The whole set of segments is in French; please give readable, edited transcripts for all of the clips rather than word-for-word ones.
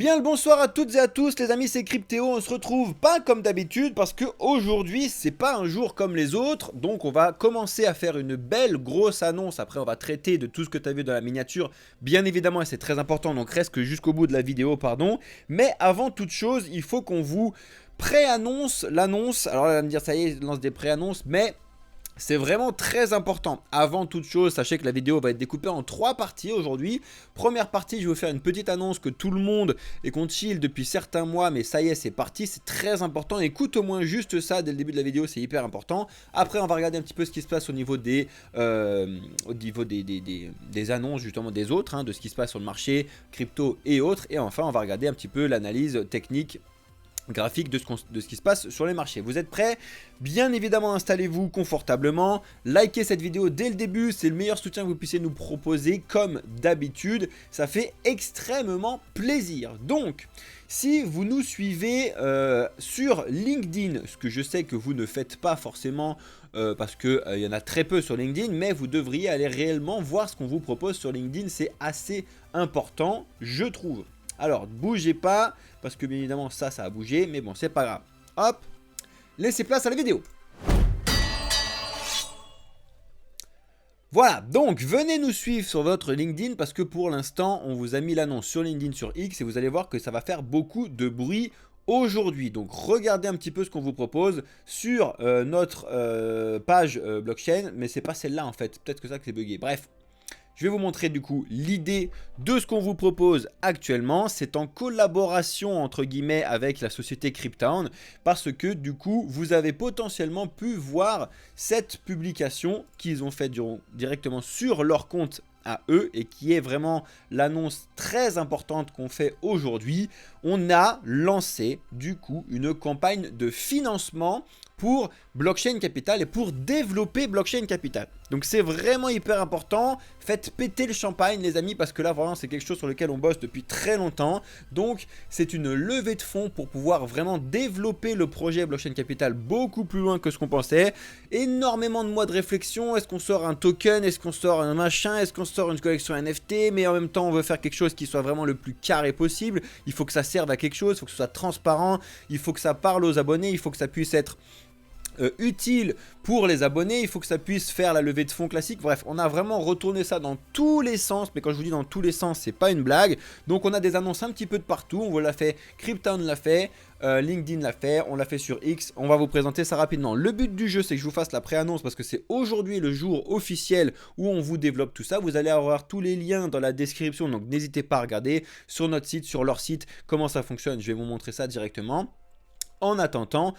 Bien le bonsoir à toutes et à tous les amis, c'est Cryptéo. On se retrouve pas comme d'habitude parce que aujourd'hui c'est pas un jour comme les autres. Donc on va commencer à faire une belle grosse annonce. Après on va traiter de tout ce que tu as vu dans la miniature, bien évidemment, et c'est très important, donc reste jusqu'au bout de la vidéo, pardon. Mais avant toute chose, il faut qu'on vous pré-annonce l'annonce. Alors là, on va me dire ça y est, lance des pré-annonces, mais c'est vraiment très important. Avant toute chose, sachez que la vidéo va être découpée en 3 parties aujourd'hui. Première partie, je vais vous faire une petite annonce que tout le monde et qu'on chill depuis certains mois, mais ça y est, c'est parti, c'est très important. Écoute au moins juste ça dès le début de la vidéo, c'est hyper important. Après, on va regarder un petit peu ce qui se passe au niveau des annonces justement des autres, hein, de ce qui se passe sur le marché, crypto et autres. Et enfin, on va regarder un petit peu l'analyse technique graphique de ce qui se passe sur les marchés. Vous êtes prêts? Bien évidemment, installez-vous confortablement, likez cette vidéo dès le début, c'est le meilleur soutien que vous puissiez nous proposer comme d'habitude, ça fait extrêmement plaisir. Donc, si vous nous suivez sur LinkedIn, ce que je sais que vous ne faites pas forcément parce qu'il y en a très peu sur LinkedIn, mais vous devriez aller réellement voir ce qu'on vous propose sur LinkedIn, c'est assez important, je trouve. Alors, bougez pas, parce que bien évidemment, ça a bougé, mais bon, c'est pas grave. Hop, laissez place à la vidéo. Voilà, donc venez nous suivre sur votre LinkedIn, parce que pour l'instant, on vous a mis l'annonce sur LinkedIn, sur X, et vous allez voir que ça va faire beaucoup de bruit aujourd'hui. Donc, regardez un petit peu ce qu'on vous propose sur notre page blockchain, mais c'est pas celle-là en fait, peut-être que ça que c'est bugué. Bref. Je vais vous montrer du coup l'idée de ce qu'on vous propose actuellement. C'est en collaboration entre guillemets avec la société Cryptown parce que du coup vous avez potentiellement pu voir cette publication qu'ils ont faite directement sur leur compte à eux et qui est vraiment l'annonce très importante qu'on fait aujourd'hui. On a lancé du coup une campagne de financement pour Blockchain Capital et pour développer Blockchain Capital. Donc c'est vraiment hyper important. Faites péter le champagne les amis, parce que là vraiment c'est quelque chose sur lequel on bosse depuis très longtemps. Donc c'est une levée de fonds pour pouvoir vraiment développer le projet Blockchain Capital beaucoup plus loin que ce qu'on pensait. Énormément de mois de réflexion. Est-ce qu'on sort un token? Est-ce qu'on sort un machin? Est-ce qu'on sort une collection NFT? Mais en même temps on veut faire quelque chose qui soit vraiment le plus carré possible. Il faut que ça serve à quelque chose, il faut que ce soit transparent, il faut que ça parle aux abonnés, il faut que ça puisse être utile pour les abonnés, il faut que ça puisse faire la levée de fonds classique. Bref, on a vraiment retourné ça dans tous les sens, mais quand je vous dis dans tous les sens, c'est pas une blague. Donc on a des annonces un petit peu de partout, on vous l'a fait, Cryptown l'a fait, LinkedIn l'a fait, on l'a fait sur X, on va vous présenter ça rapidement. Le but du jeu, c'est que je vous fasse la pré-annonce parce que c'est aujourd'hui le jour officiel où on vous développe tout ça. Vous allez avoir tous les liens dans la description, donc n'hésitez pas à regarder sur notre site, sur leur site, comment ça fonctionne. Je vais vous montrer ça directement. En attendant,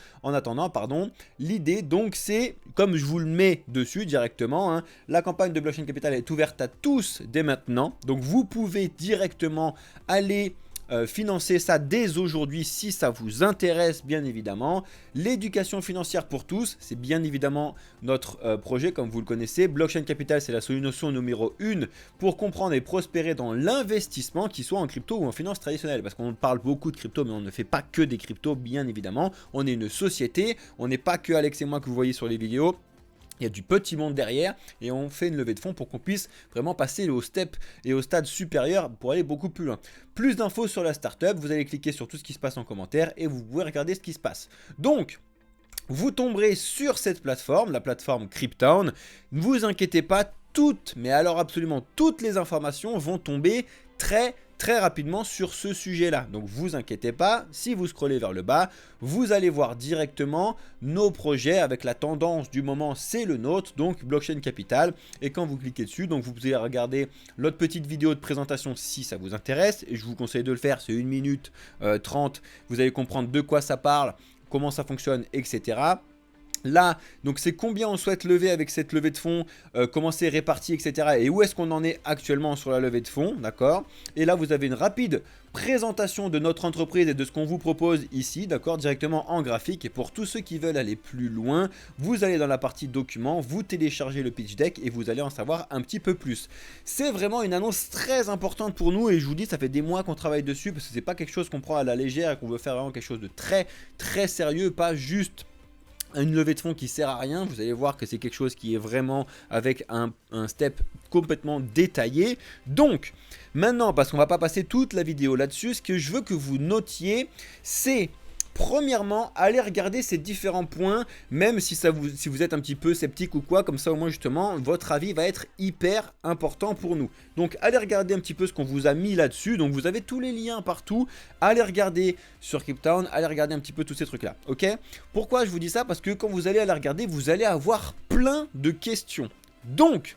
l'idée donc c'est, comme je vous le mets dessus directement, hein, la campagne de Blockchain Capital est ouverte à tous dès maintenant. Donc vous pouvez directement aller financer ça dès aujourd'hui si ça vous intéresse bien évidemment. L'éducation financière pour tous, c'est bien évidemment notre projet comme vous le connaissez. Blockchain Capital, c'est la solution numéro 1 pour comprendre et prospérer dans l'investissement, qu'il soit en crypto ou en finance traditionnelle. Parce qu'on parle beaucoup de crypto, mais on ne fait pas que des cryptos bien évidemment. On est une société, on n'est pas que Alex et moi que vous voyez sur les vidéos. Il y a du petit monde derrière et on fait une levée de fonds pour qu'on puisse vraiment passer au step et au stade supérieur pour aller beaucoup plus loin. Plus d'infos sur la startup, vous allez cliquer sur tout ce qui se passe en commentaire et vous pouvez regarder ce qui se passe. Donc, vous tomberez sur cette plateforme, la plateforme Cryptown. Ne vous inquiétez pas, toutes, mais alors absolument toutes les informations vont tomber très rapidement sur ce sujet-là. Donc vous inquiétez pas, si vous scrollez vers le bas, vous allez voir directement nos projets avec la tendance du moment, c'est le nôtre, donc Blockchain Capital. Et quand vous cliquez dessus, donc vous pouvez regarder l'autre petite vidéo de présentation si ça vous intéresse. Et je vous conseille de le faire, c'est 1 minute 30. Vous allez comprendre de quoi ça parle, comment ça fonctionne, etc. Là, donc c'est combien on souhaite lever avec cette levée de fonds, comment c'est réparti, etc. Et où est-ce qu'on en est actuellement sur la levée de fonds, d'accord? Et là, vous avez une rapide présentation de notre entreprise et de ce qu'on vous propose ici, d'accord, directement en graphique. Et pour tous ceux qui veulent aller plus loin, vous allez dans la partie documents, vous téléchargez le pitch deck et vous allez en savoir un petit peu plus. C'est vraiment une annonce très importante pour nous et je vous dis, ça fait des mois qu'on travaille dessus parce que c'est pas quelque chose qu'on prend à la légère et qu'on veut faire vraiment quelque chose de très sérieux, pas juste une levée de fonds qui sert à rien. Vous allez voir que c'est quelque chose qui est vraiment avec un step complètement détaillé. Donc maintenant, parce qu'on va pas passer toute la vidéo là-dessus, ce que je veux que vous notiez, c'est premièrement, allez regarder ces différents points, même si vous êtes un petit peu sceptique ou quoi, comme ça au moins justement, votre avis va être hyper important pour nous. Donc allez regarder un petit peu ce qu'on vous a mis là-dessus, donc vous avez tous les liens partout, allez regarder sur Cryptown, allez regarder un petit peu tous ces trucs-là, ok? Pourquoi je vous dis ça? Parce que quand vous allez aller regarder, vous allez avoir plein de questions. Donc,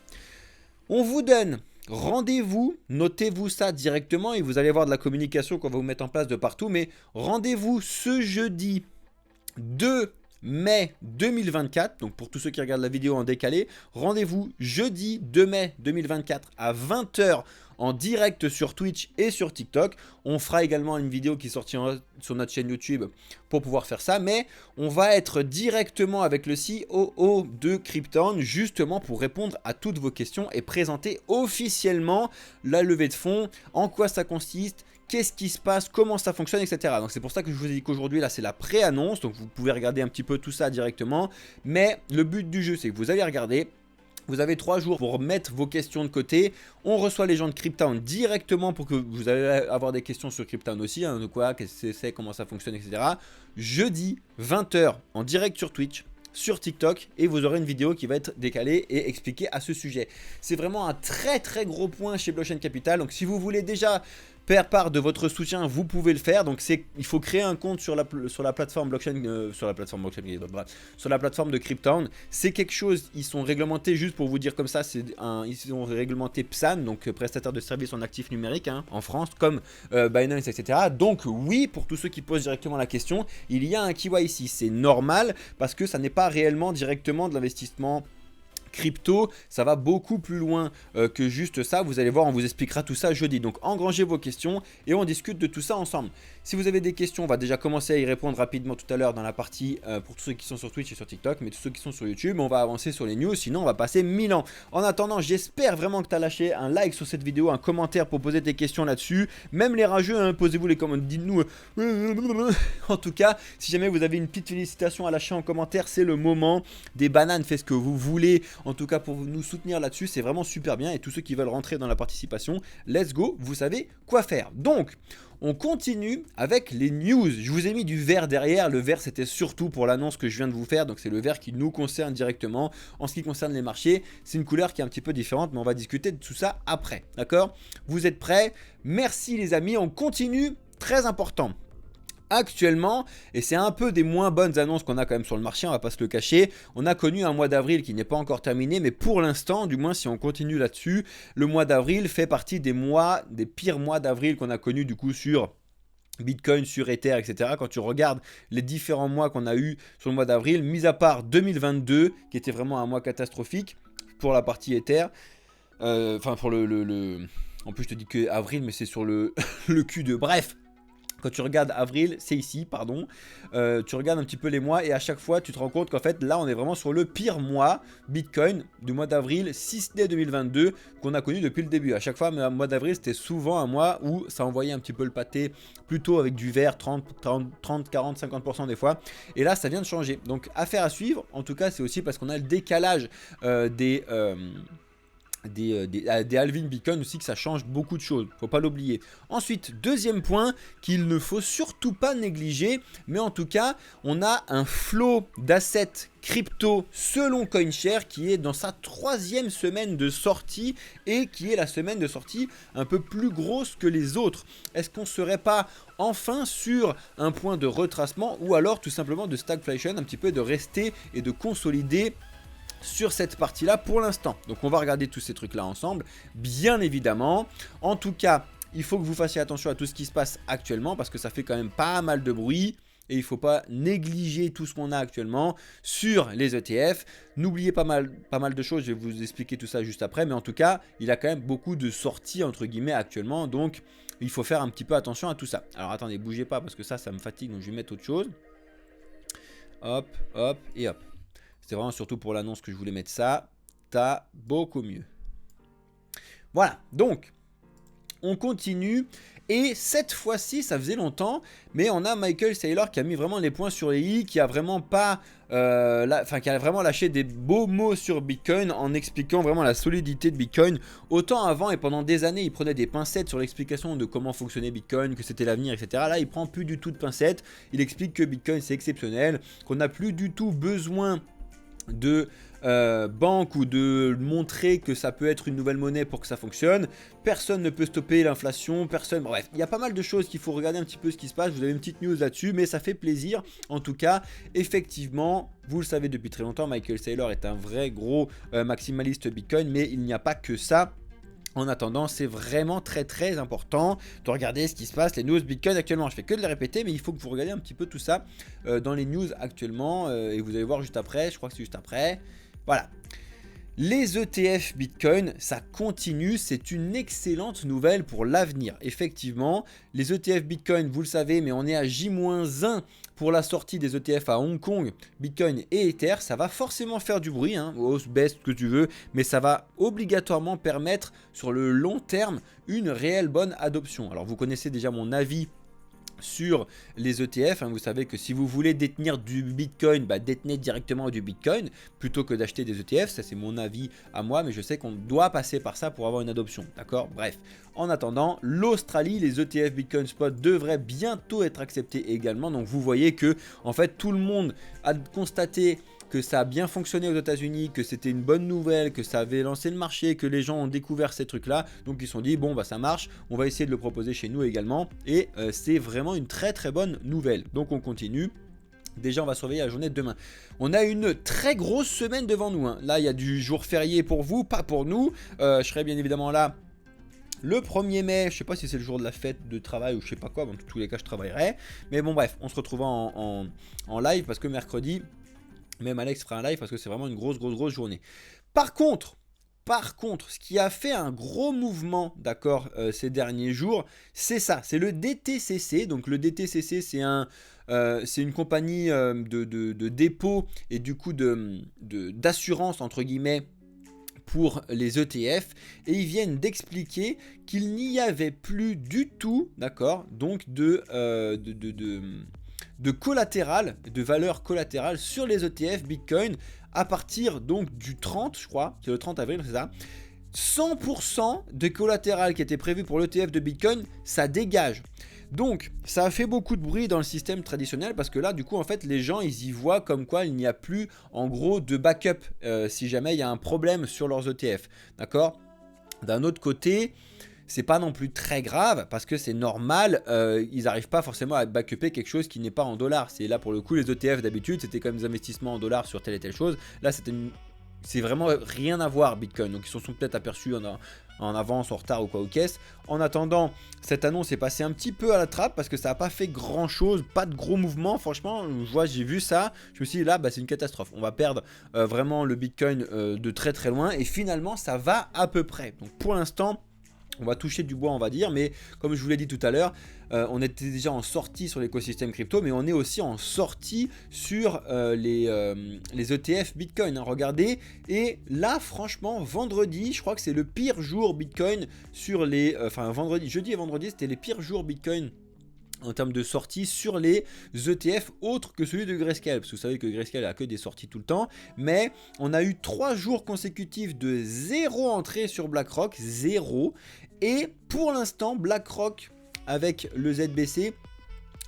on vous donne rendez-vous, notez-vous ça directement et vous allez voir de la communication qu'on va vous mettre en place de partout, mais rendez-vous ce jeudi 2 mai 2024, donc pour tous ceux qui regardent la vidéo en décalé, rendez-vous jeudi 2 mai 2024 à 20 h en direct sur Twitch et sur TikTok. On fera également une vidéo qui sortira sur notre chaîne YouTube pour pouvoir faire ça, mais on va être directement avec le COO de Cryptown justement pour répondre à toutes vos questions et présenter officiellement la levée de fonds, en quoi ça consiste, qu'est-ce qui se passe, comment ça fonctionne, etc. Donc c'est pour ça que je vous ai dit qu'aujourd'hui là c'est la pré-annonce, donc vous pouvez regarder un petit peu tout ça directement, mais le but du jeu c'est que vous allez regarder. Vous avez 3 jours pour mettre vos questions de côté. On reçoit les gens de Cryptown directement pour que vous allez avoir des questions sur Cryptown aussi. Hein, de quoi, qu'est-ce que c'est, comment ça fonctionne, etc. Jeudi, 20 h en direct sur Twitch, sur TikTok. Et vous aurez une vidéo qui va être décalée et expliquée à ce sujet. C'est vraiment un très très gros point chez Blockchain Capital. Donc si vous voulez déjà faire part de votre soutien, vous pouvez le faire. Donc il faut créer un compte sur la plateforme blockchain, sur la plateforme de Cryptown. C'est quelque chose, ils sont réglementés, juste pour vous dire comme ça, ils sont réglementés PSAN, donc prestataire de services en actifs numériques hein, en France, comme Binance, etc. Donc oui, pour tous ceux qui posent directement la question, il y a un KYC. C'est normal parce que ça n'est pas réellement directement de l'investissement crypto, ça va beaucoup plus loin que juste ça. Vous allez voir, on vous expliquera tout ça jeudi. Donc engrangez vos questions et on discute de tout ça ensemble. Si vous avez des questions, on va déjà commencer à y répondre rapidement tout à l'heure dans la partie pour tous ceux qui sont sur Twitch et sur TikTok, mais tous ceux qui sont sur YouTube, on va avancer sur les news, sinon on va passer 1000 ans. En attendant, j'espère vraiment que tu as lâché un like sur cette vidéo, un commentaire pour poser tes questions là-dessus. Même les rageux, hein, posez-vous les commentaires, dites-nous. En tout cas, si jamais vous avez une petite félicitation à lâcher en commentaire, c'est le moment. Des bananes, faites ce que vous voulez. En tout cas, pour nous soutenir là-dessus, c'est vraiment super bien. Et tous ceux qui veulent rentrer dans la participation, let's go, vous savez quoi faire. Donc, on continue avec les news. Je vous ai mis du vert derrière. Le vert, c'était surtout pour l'annonce que je viens de vous faire. Donc, c'est le vert qui nous concerne directement. En ce qui concerne les marchés, c'est une couleur qui est un petit peu différente, mais on va discuter de tout ça après. D'accord? Vous êtes prêts? Merci les amis. On continue. Très important. Actuellement, et c'est un peu des moins bonnes annonces qu'on a quand même sur le marché, on va pas se le cacher, on a connu un mois d'avril qui n'est pas encore terminé, mais pour l'instant, du moins si on continue là-dessus, le mois d'avril fait partie des pires mois d'avril qu'on a connus du coup sur Bitcoin, sur Ether, etc. Quand tu regardes les différents mois qu'on a eu sur le mois d'avril, mis à part 2022, qui était vraiment un mois catastrophique pour la partie Ether, enfin pour en plus je te dis que avril, mais c'est sur le Q2, bref. Quand tu regardes avril, c'est ici, pardon, tu regardes un petit peu les mois et à chaque fois tu te rends compte qu'en fait là on est vraiment sur le pire mois Bitcoin du mois d'avril, si ce n'est 2022 qu'on a connu depuis le début. À chaque fois, le mois d'avril c'était souvent un mois où ça envoyait un petit peu le pâté, plutôt avec du vert, 30, 40, 50% des fois. Et là ça vient de changer. Donc affaire à suivre, en tout cas c'est aussi parce qu'on a le décalage des halving Bitcoin aussi, que ça change beaucoup de choses, faut pas l'oublier. Ensuite, deuxième point qu'il ne faut surtout pas négliger, mais en tout cas on a un flot d'assets crypto selon CoinShare qui est dans sa 3e semaine de sortie et qui est la semaine de sortie un peu plus grosse que les autres. Est-ce qu'on serait pas enfin sur un point de retracement ou alors tout simplement de stagflation, un petit peu de rester et de consolider sur cette partie là pour l'instant? Donc on va regarder tous ces trucs là ensemble, bien évidemment. En tout cas, il faut que vous fassiez attention à tout ce qui se passe actuellement parce que ça fait quand même pas mal de bruit et il ne faut pas négliger tout ce qu'on a actuellement sur les ETF. N'oubliez pas mal de choses, je vais vous expliquer tout ça juste après, mais en tout cas il y a quand même beaucoup de sorties entre guillemets actuellement, donc il faut faire un petit peu attention à tout ça. Alors attendez, bougez pas parce que ça me fatigue, donc je vais mettre autre chose. Hop, hop et hop. C'était vraiment surtout pour l'annonce que je voulais mettre ça. T'as beaucoup mieux. Voilà, donc, On continue. Et cette fois-ci, ça faisait longtemps, mais on a Michael Saylor qui a mis vraiment les points sur les i, qui a vraiment pas, qui a vraiment lâché des beaux mots sur Bitcoin en expliquant vraiment la solidité de Bitcoin. Autant avant et pendant des années, il prenait des pincettes sur l'explication de comment fonctionnait Bitcoin, que c'était l'avenir, etc. Là, il prend plus du tout de pincettes. Il explique que Bitcoin c'est exceptionnel, qu'on n'a plus du tout besoin de banque ou de montrer que ça peut être une nouvelle monnaie pour que ça fonctionne. Personne ne peut stopper l'inflation, personne, bref, il y a pas mal de choses qu'il faut regarder un petit peu ce qui se passe. Vous avez une petite news là-dessus, mais ça fait plaisir. En tout cas, effectivement, vous le savez depuis très longtemps, Michael Saylor est un vrai gros maximaliste Bitcoin, mais il n'y a pas que ça. En attendant, c'est vraiment très important de regarder ce qui se passe, les news Bitcoin actuellement. Je fais que de les répéter, mais il faut que vous regardiez un petit peu tout ça dans les news actuellement. Et vous allez voir juste après, je crois que c'est juste après. Voilà. Les ETF Bitcoin, ça continue, c'est une excellente nouvelle pour l'avenir. Effectivement, les ETF Bitcoin, vous le savez, mais on est à J-1 pour la sortie des ETF à Hong Kong, Bitcoin et Ether. Ça va forcément faire du bruit, hausse, baisse, ce que tu veux, mais ça va obligatoirement permettre sur le long terme une réelle bonne adoption. Alors vous connaissez déjà mon avis sur les ETF, vous savez que si vous voulez détenir du Bitcoin, détenez directement du Bitcoin plutôt que d'acheter des ETF. Ça c'est mon avis à moi, mais je sais qu'on doit passer par ça pour avoir une adoption, d'accord? Bref, en attendant, l'Australie, les ETF Bitcoin Spot devraient bientôt être acceptés également. Donc vous voyez que en fait tout le monde a constaté que ça a bien fonctionné aux États-Unis, que c'était une bonne nouvelle, que ça avait lancé le marché, que les gens ont découvert ces trucs-là. Donc ils se sont dit, bon, ça marche, on va essayer de le proposer chez nous également. Et c'est vraiment une très bonne nouvelle. Donc on continue. Déjà, on va surveiller la journée de demain. On a une très grosse semaine devant nous. Là, il y a du jour férié pour vous, pas pour nous. Je serai bien évidemment là le 1er mai, je sais pas si c'est le jour de la fête de travail ou je sais pas quoi, dans tous les cas je travaillerai. Mais bon bref, on se retrouve en live parce que mercredi, même Alex fera un live parce que c'est vraiment une grosse journée. Par contre, ce qui a fait un gros mouvement, d'accord, ces derniers jours, c'est ça, c'est le DTCC. Donc le DTCC, c'est une compagnie de dépôt et du coup d'assurance entre guillemets pour les ETF, et ils viennent d'expliquer qu'il n'y avait plus du tout, d'accord, donc de collatéral, de valeur collatérale sur les ETF Bitcoin à partir donc du 30, je crois, c'est le 30 avril, c'est ça. 100% de collatéral qui était prévu pour l'ETF de Bitcoin, ça dégage. Donc ça a fait beaucoup de bruit dans le système traditionnel parce que là du coup en fait les gens ils y voient comme quoi il n'y a plus en gros de backup si jamais il y a un problème sur leurs ETF, d'accord. D'un autre côté, c'est pas non plus très grave parce que c'est normal, ils n'arrivent pas forcément à backuper quelque chose qui n'est pas en dollars. C'est là pour le coup les ETF d'habitude c'était quand même des investissements en dollars sur telle et telle chose. Là c'est vraiment rien à voir Bitcoin, donc ils se sont peut-être aperçus en avance, en retard ou quoi ou qu'est-ce. En attendant, cette annonce est passée un petit peu à la trappe parce que ça n'a pas fait grand chose, pas de gros mouvements. Franchement, j'ai vu ça, je me suis dit là, c'est une catastrophe. On va perdre vraiment le Bitcoin de très loin et finalement ça va à peu près. Donc pour l'instant, on va toucher du bois on va dire, mais comme je vous l'ai dit tout à l'heure, on était déjà en sortie sur l'écosystème crypto, mais on est aussi en sortie sur les ETF Bitcoin, regardez, et là franchement vendredi, je crois que c'est le pire jour Bitcoin sur les, jeudi et vendredi c'était les pires jours Bitcoin en termes de sorties sur les ETF autres que celui de Grayscale, parce que vous savez que Grayscale a que des sorties tout le temps, mais on a eu 3 jours consécutifs de 0 entrée sur BlackRock, 0, et pour l'instant BlackRock avec le ZBC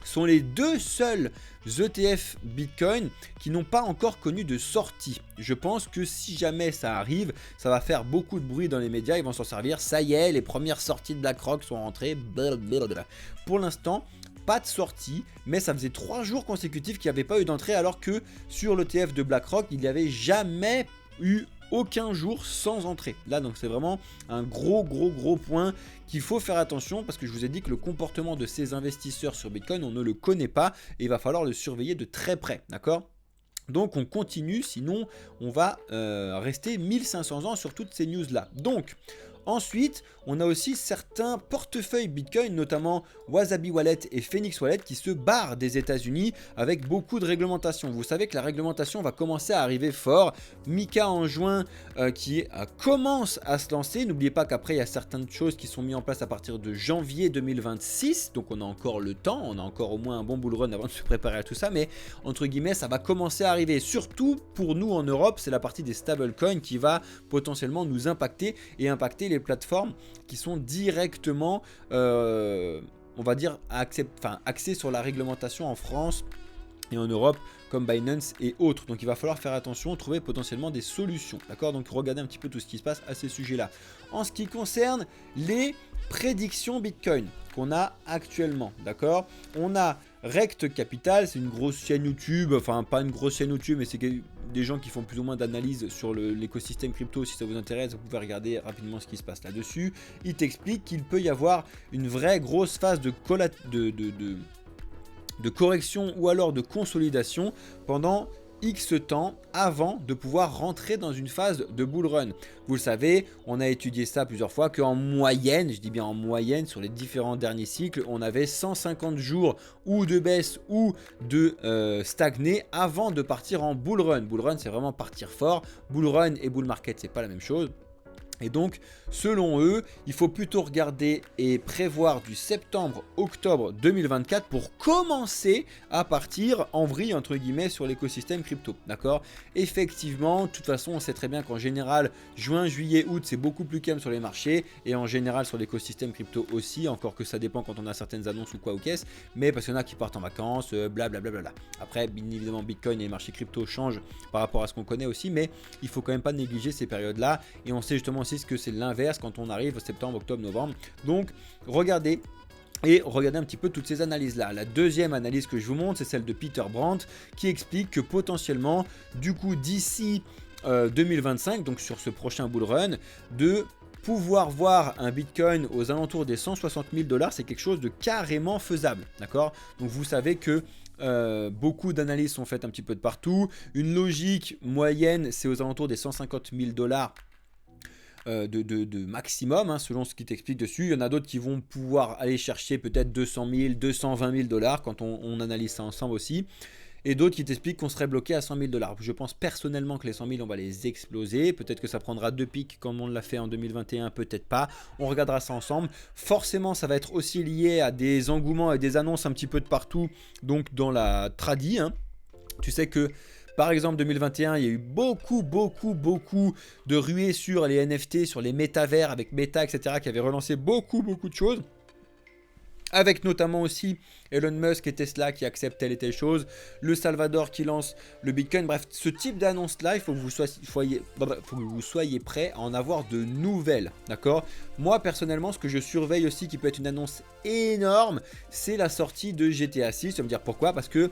sont les 2 seuls ETF Bitcoin qui n'ont pas encore connu de sortie. Je pense que si jamais ça arrive, ça va faire beaucoup de bruit dans les médias, ils vont s'en servir. Ça y est, les premières sorties de BlackRock sont rentrées. Blablabla. Pour l'instant, pas de sortie, mais ça faisait 3 jours consécutifs qu'il n'y avait pas eu d'entrée, alors que sur l'ETF de BlackRock, il n'y avait jamais eu aucun jour sans entrée. Là donc c'est vraiment un gros point qu'il faut faire attention, parce que je vous ai dit que le comportement de ces investisseurs sur Bitcoin, on ne le connaît pas et il va falloir le surveiller de très près, d'accord. Donc on continue, sinon on va rester 1500 ans sur toutes ces news là. Donc Ensuite, on a aussi certains portefeuilles Bitcoin, notamment Wasabi Wallet et Phoenix Wallet, qui se barrent des États-Unis avec beaucoup de réglementation. Vous savez que la réglementation va commencer à arriver fort. Mika en juin qui commence à se lancer. N'oubliez pas qu'après, il y a certaines choses qui sont mises en place à partir de janvier 2026. Donc on a encore le temps, on a encore au moins un bon bull run avant de se préparer à tout ça. Mais entre guillemets, ça va commencer à arriver. Surtout pour nous en Europe, c'est la partie des stablecoins qui va potentiellement nous impacter et impacter les plateformes qui sont directement, on va dire, axées sur la réglementation en France et en Europe, comme Binance et autres. Donc il va falloir faire attention, trouver potentiellement des solutions. D'accord? Donc regardez un petit peu tout ce qui se passe à ces sujets-là. En ce qui concerne les prédictions Bitcoin qu'on a actuellement, d'accord? On a Rect Capital, c'est une grosse chaîne YouTube, enfin pas une grosse chaîne YouTube, mais c'est des gens qui font plus ou moins d'analyse sur l'écosystème crypto. Si ça vous intéresse, vous pouvez regarder rapidement ce qui se passe là-dessus. Il t'explique qu'il peut y avoir une vraie grosse phase de correction ou alors de consolidation pendant X temps avant de pouvoir rentrer dans une phase de bull run. Vous le savez, on a étudié ça plusieurs fois, qu'en moyenne, je dis bien en moyenne, sur les différents derniers cycles, on avait 150 jours ou de baisse ou de stagner avant de partir en bull run. Bull run, c'est vraiment partir fort. Bull run et bull market, c'est pas la même chose. Et donc, selon eux, il faut plutôt regarder et prévoir du septembre-octobre 2024 pour commencer à partir en vrille, entre guillemets, sur l'écosystème crypto. D'accord? Effectivement, de toute façon, on sait très bien qu'en général, juin, juillet, août, c'est beaucoup plus calme sur les marchés et en général sur l'écosystème crypto aussi, encore que ça dépend quand on a certaines annonces ou quoi ou qu'est-ce, mais parce qu'il y en a qui partent en vacances, blablabla. Après, bien évidemment, Bitcoin et les marchés crypto changent par rapport à ce qu'on connaît aussi, mais il faut quand même pas négliger ces périodes-là et on sait justement ce que c'est l'inverse quand on arrive au septembre, octobre, novembre. Donc regardez un petit peu toutes ces analyses là. La deuxième analyse que je vous montre, c'est celle de Peter Brandt qui explique que potentiellement du coup d'ici 2025, donc sur ce prochain bull run, de pouvoir voir un Bitcoin aux alentours des 160 000 $, c'est quelque chose de carrément faisable. D'accord? Donc vous savez que beaucoup d'analyses sont faites un petit peu de partout. Une logique moyenne, c'est aux alentours des 150 000 $. De maximum, hein, selon ce qui t'explique dessus. Il y en a d'autres qui vont pouvoir aller chercher peut-être 200 000, 220 000 $ quand on analyse ça ensemble aussi. Et d'autres qui t'expliquent qu'on serait bloqué à 100 000 $. Je pense personnellement que les 100 000, on va les exploser. Peut-être que ça prendra 2 pics comme on l'a fait en 2021, peut-être pas. On regardera ça ensemble. Forcément, ça va être aussi lié à des engouements et des annonces un petit peu de partout, donc dans la tradi. Hein. Tu sais que par exemple 2021, il y a eu beaucoup de ruées sur les NFT, sur les métavers avec Meta, etc. qui avaient relancé beaucoup de choses. Avec notamment aussi Elon Musk et Tesla qui acceptent telle et telle chose, le Salvador qui lance le Bitcoin. Bref, ce type d'annonce-là, il faut que vous soyez prêts à en avoir de nouvelles. D'accord? Moi, personnellement, ce que je surveille aussi qui peut être une annonce énorme, c'est la sortie de GTA 6. Tu vas me dire pourquoi? Parce que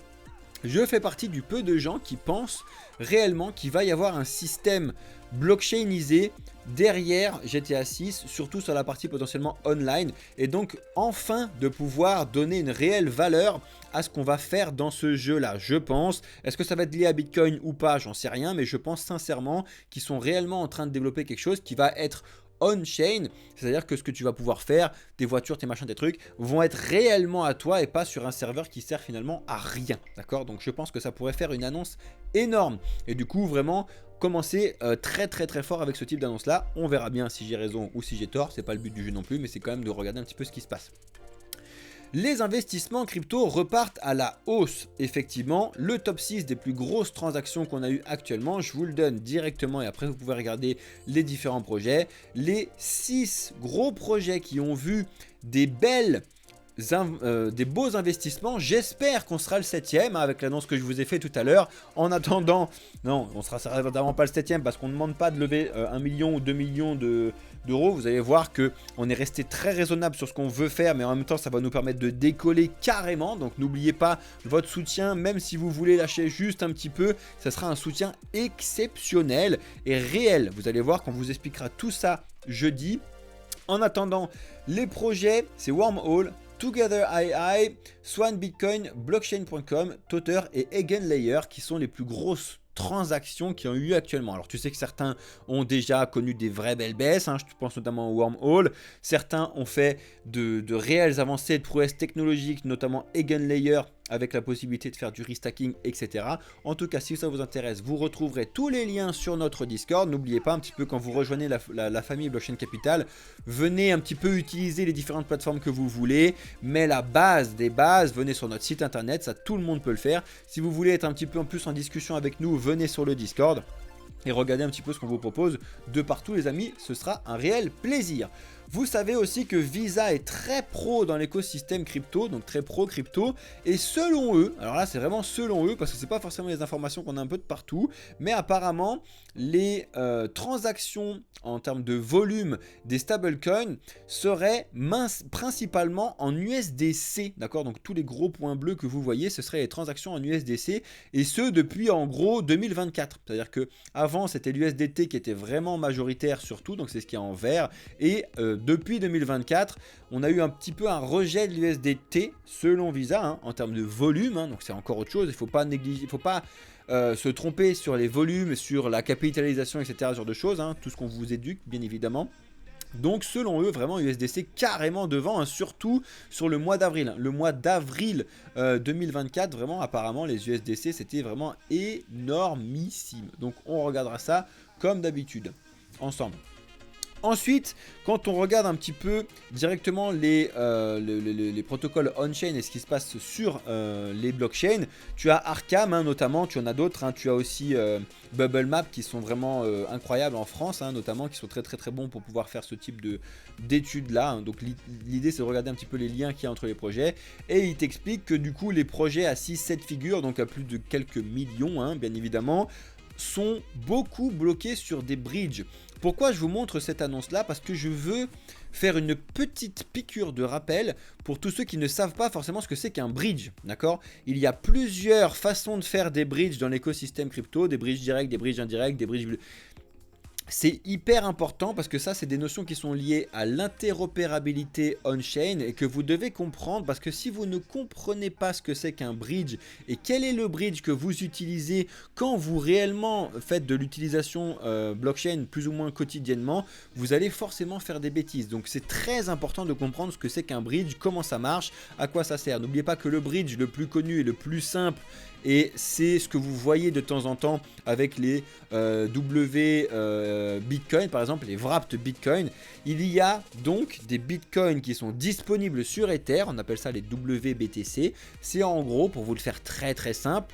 je fais partie du peu de gens qui pensent réellement qu'il va y avoir un système blockchainisé derrière GTA 6, surtout sur la partie potentiellement online, et donc enfin de pouvoir donner une réelle valeur à ce qu'on va faire dans ce jeu-là. Je pense, est-ce que ça va être lié à Bitcoin ou pas, j'en sais rien, mais je pense sincèrement qu'ils sont réellement en train de développer quelque chose qui va être on-chain, c'est-à-dire que ce que tu vas pouvoir faire, tes voitures, tes machins, tes trucs, vont être réellement à toi et pas sur un serveur qui sert finalement à rien, d'accord? Donc je pense que ça pourrait faire une annonce énorme et du coup vraiment commencer très fort avec ce type d'annonce là. On verra bien si j'ai raison ou si j'ai tort, c'est pas le but du jeu non plus, mais c'est quand même de regarder un petit peu ce qui se passe. Les investissements crypto repartent à la hausse. Effectivement, le top 6 des plus grosses transactions qu'on a eu actuellement, je vous le donne directement et après vous pouvez regarder les différents projets. Les 6 gros projets qui ont vu des beaux investissements. J'espère qu'on sera le 7e avec l'annonce que je vous ai fait tout à l'heure. En attendant, non, on sera certainement pas le 7e parce qu'on ne demande pas de lever 1 million ou 2 millions d'euros. Vous allez voir qu'on est resté très raisonnable sur ce qu'on veut faire, mais en même temps ça va nous permettre de décoller carrément. Donc n'oubliez pas votre soutien, même si vous voulez lâcher juste un petit peu, ça sera un soutien exceptionnel et réel. Vous allez voir qu'on vous expliquera tout ça jeudi. En attendant, les projets, c'est Wormhole, Together AI, Swan Bitcoin, Blockchain.com, Tether et Eigenlayer qui sont les plus grosses transactions qui ont eu actuellement. Alors tu sais que certains ont déjà connu des vraies belles baisses, hein, je pense notamment au Wormhole. Certains ont fait de réelles avancées de prouesses technologiques, notamment Eigenlayer, avec la possibilité de faire du restacking, etc. En tout cas, si ça vous intéresse, vous retrouverez tous les liens sur notre Discord. N'oubliez pas, un petit peu quand vous rejoignez la famille Blockchain Capital, venez un petit peu utiliser les différentes plateformes que vous voulez, mais la base des bases, venez sur notre site internet, ça tout le monde peut le faire. Si vous voulez être un petit peu en plus en discussion avec nous, venez sur le Discord et regardez un petit peu ce qu'on vous propose de partout les amis, ce sera un réel plaisir. Vous savez aussi que Visa est très pro dans l'écosystème crypto, donc très pro crypto, et selon eux, alors là c'est vraiment selon eux, parce que c'est pas forcément les informations qu'on a un peu de partout, mais apparemment les transactions en termes de volume des stablecoins seraient principalement en USDC, d'accord? Donc tous les gros points bleus que vous voyez, ce seraient les transactions en USDC, et ce depuis en gros 2024, c'est-à-dire que avant c'était l'USDT qui était vraiment majoritaire surtout, donc c'est ce qui est en vert, et depuis 2024, on a eu un petit peu un rejet de l'USDT selon Visa, hein, en termes de volume, hein, donc c'est encore autre chose, il ne faut pas négliger, il faut pas se tromper sur les volumes, sur la capitalisation, etc. Ce genre de choses, hein, tout ce qu'on vous éduque bien évidemment. Donc selon eux, vraiment USDC carrément devant, hein, surtout sur le mois d'avril. Le mois d'avril 2024, vraiment apparemment les USDC c'était vraiment énormissime. Donc on regardera ça comme d'habitude, ensemble. Ensuite, quand on regarde un petit peu directement les protocoles on-chain et ce qui se passe sur les blockchains, tu as Arkham hein, notamment, tu en as d'autres, hein, tu as aussi Bubble Map qui sont vraiment incroyables en France, hein, notamment, qui sont très bons pour pouvoir faire ce type d'études là. Hein. Donc l'idée c'est de regarder un petit peu les liens qu'il y a entre les projets et il t'explique que du coup les projets à 6-7 figures, donc à plus de quelques millions hein, bien évidemment, sont beaucoup bloqués sur des bridges. Pourquoi je vous montre cette annonce là? Parce que je veux faire une petite piqûre de rappel pour tous ceux qui ne savent pas forcément ce que c'est qu'un bridge, d'accord? Il y a plusieurs façons de faire des bridges dans l'écosystème crypto, des bridges directs, des bridges indirects, des bridges... C'est hyper important parce que ça, c'est des notions qui sont liées à l'interopérabilité on-chain et que vous devez comprendre parce que si vous ne comprenez pas ce que c'est qu'un bridge et quel est le bridge que vous utilisez quand vous réellement faites de l'utilisation blockchain plus ou moins quotidiennement, vous allez forcément faire des bêtises. Donc c'est très important de comprendre ce que c'est qu'un bridge, comment ça marche, à quoi ça sert. N'oubliez pas que le bridge le plus connu et le plus simple, et c'est ce que vous voyez de temps en temps avec les Bitcoin, par exemple, les wrapped Bitcoin. Il y a donc des Bitcoins qui sont disponibles sur Ether, on appelle ça les WBTC. C'est en gros, pour vous le faire très simple,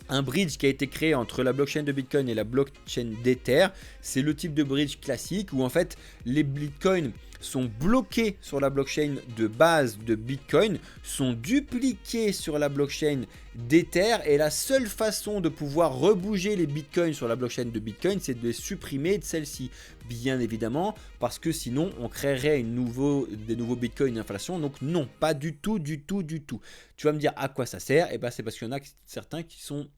un bridge qui a été créé entre la blockchain de Bitcoin et la blockchain d'Ether. C'est le type de bridge classique où en fait les Bitcoins sont bloqués sur la blockchain de base de Bitcoin, sont dupliqués sur la blockchain d'Ether et la seule façon de pouvoir rebouger les Bitcoins sur la blockchain de Bitcoin, c'est de les supprimer de celle-ci, bien évidemment, parce que sinon on créerait des nouveaux Bitcoins inflation. Donc non, pas du tout. Tu vas me dire à quoi ça sert? Et ben c'est parce qu'il y en a certains qui sont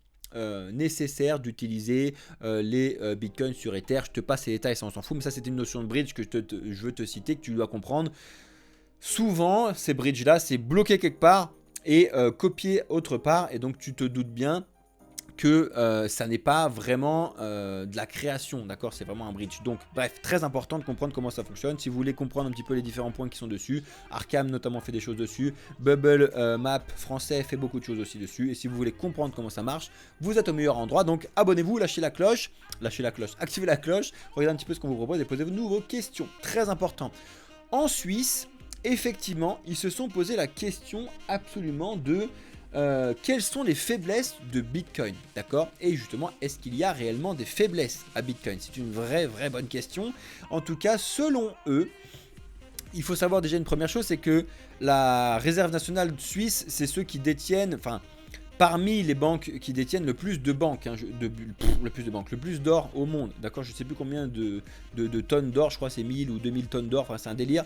nécessaire d'utiliser les bitcoins sur Ether. Je te passe les détails, ça on s'en fout, mais ça c'était une notion de bridge que je veux te citer, que tu dois comprendre. Souvent ces bridges là c'est bloqué quelque part et copié autre part, et donc tu te doutes bien que ça n'est pas vraiment de la création, d'accord? C'est vraiment un bridge. Donc bref, très important de comprendre comment ça fonctionne. Si vous voulez comprendre un petit peu les différents points qui sont dessus, Arkham notamment fait des choses dessus, Bubble Map français fait beaucoup de choses aussi dessus, et si vous voulez comprendre comment ça marche, vous êtes au meilleur endroit. Donc abonnez-vous, lâchez la cloche, activez la cloche, regardez un petit peu ce qu'on vous propose et posez-vous vos questions, très important. En Suisse, effectivement, ils se sont posé la question absolument de quelles sont les faiblesses de Bitcoin, d'accord? Et justement, est-ce qu'il y a réellement des faiblesses à Bitcoin? C'est une vraie bonne question. En tout cas, selon eux, il faut savoir déjà une première chose, c'est que la Réserve nationale suisse, c'est ceux qui détiennent, enfin, parmi les banques qui détiennent le plus de banques, hein, le plus d'or au monde, d'accord? Je ne sais plus combien de tonnes d'or, je crois c'est 1000 ou 2000 tonnes d'or, enfin c'est un délire,